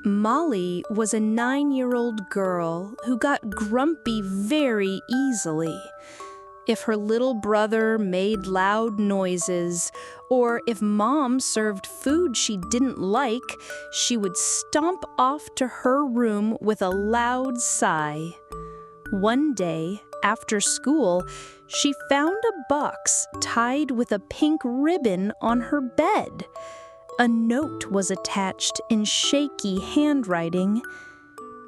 Molly was a 9-year-old girl who got grumpy very easily. If her little brother made loud noises, or if Mom served food she didn't like, she would stomp off to her room with a loud sigh. One day, after school, she found a box tied with a pink ribbon on her bed. A note was attached in shaky handwriting.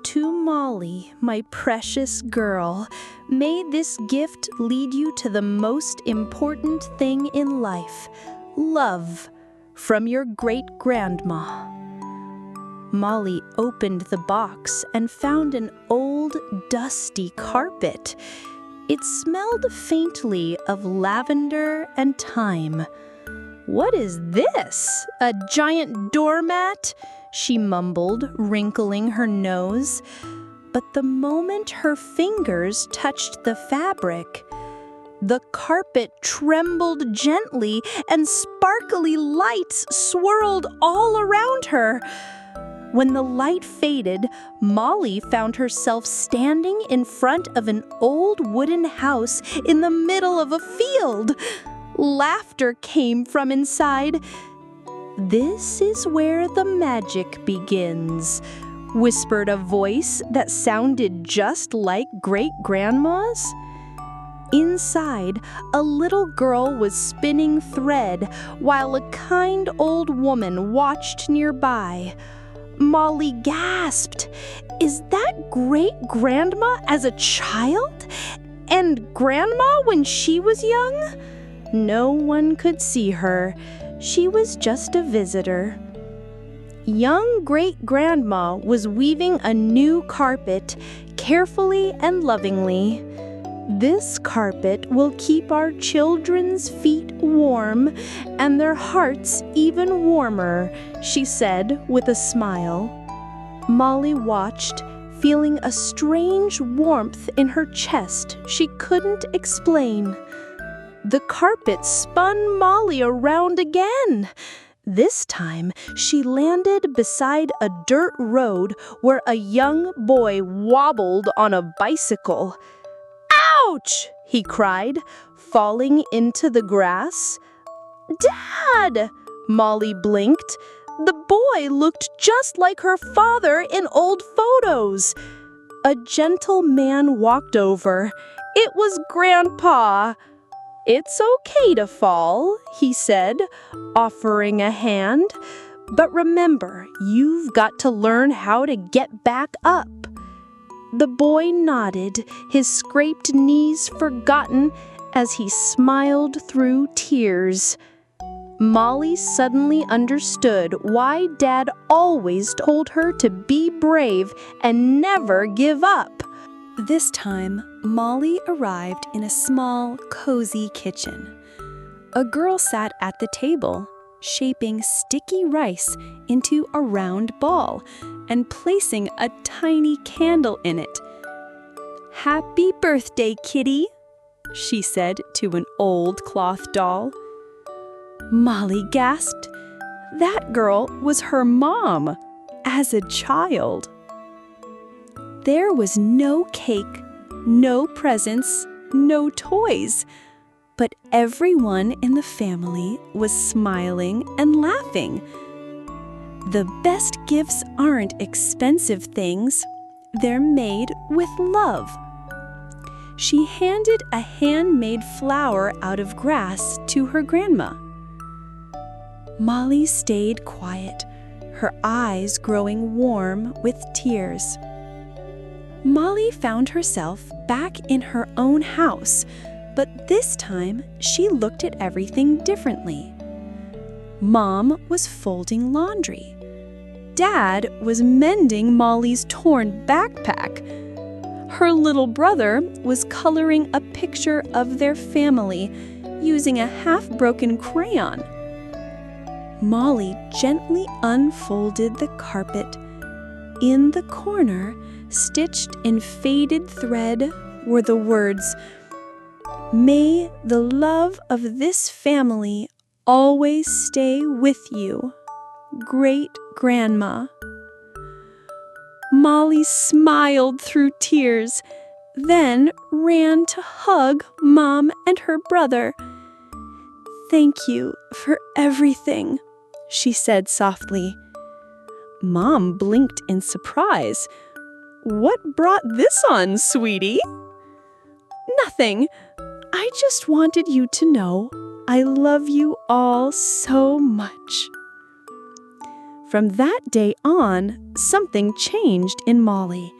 To Molly, my precious girl, may this gift lead you to the most important thing in life, love, from your great-grandma. Molly opened the box and found an old, dusty carpet. It smelled faintly of lavender and thyme. "What is this? A giant doormat?" she mumbled, wrinkling her nose. But the moment her fingers touched the fabric, the carpet trembled gently and sparkly lights swirled all around her. When the light faded, Molly found herself standing in front of an old wooden house in the middle of a field. Laughter came from inside. "This is where the magic begins," whispered a voice that sounded just like great-grandma's. Inside, a little girl was spinning thread while a kind old woman watched nearby. Molly gasped. "Is that great-grandma as a child? And grandma when she was young?" No one could see her. She was just a visitor. Young great-grandma was weaving a new carpet, carefully and lovingly. "This carpet will keep our children's feet warm and their hearts even warmer," she said with a smile. Molly watched, feeling a strange warmth in her chest she couldn't explain. The carpet spun Molly around again. This time, she landed beside a dirt road where a young boy wobbled on a bicycle. "Ouch!" he cried, falling into the grass. "Dad!" Molly blinked. The boy looked just like her father in old photos. A gentle man walked over. It was Grandpa. "It's okay to fall," he said, offering a hand. "But remember, you've got to learn how to get back up." The boy nodded, his scraped knees forgotten as he smiled through tears. Molly suddenly understood why Dad always told her to be brave and never give up. This time, Molly arrived in a small, cozy kitchen. A girl sat at the table, shaping sticky rice into a round ball and placing a tiny candle in it. "Happy birthday, kitty," she said to an old cloth doll. Molly gasped. That girl was her mom, as a child. There was no cake, no presents, no toys, but everyone in the family was smiling and laughing. The best gifts aren't expensive things, they're made with love. She handed a handmade flower out of grass to her grandma. Molly stayed quiet, her eyes growing warm with tears. Molly found herself back in her own house, but this time she looked at everything differently. Mom was folding laundry. Dad was mending Molly's torn backpack. Her little brother was coloring a picture of their family using a half-broken crayon. Molly gently unfolded the carpet. In the corner, stitched in faded thread, were the words, "May the love of this family always stay with you, Great-Grandma." Molly smiled through tears, then ran to hug Mom and her brother. "Thank you for everything," she said softly. Mom blinked in surprise. "What brought this on, sweetie?" "Nothing. I just wanted you to know I love you all so much." From that day on, something changed in Molly.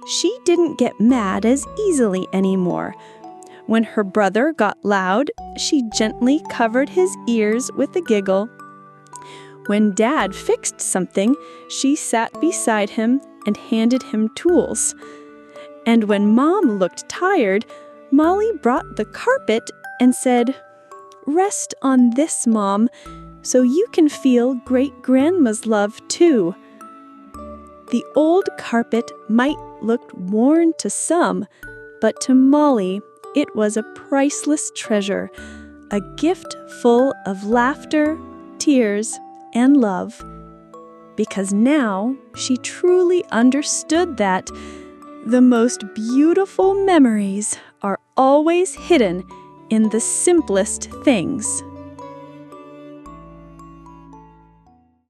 She didn't get mad as easily anymore. When her brother got loud, she gently covered his ears with a giggle. When Dad fixed something, she sat beside him and handed him tools. And when Mom looked tired, Molly brought the carpet and said, "Rest on this, Mom, so you can feel Great-Grandma's love too." The old carpet might look worn to some, but to Molly, it was a priceless treasure, a gift full of laughter, tears, and love. Because now she truly understood that the most beautiful memories are always hidden in the simplest things.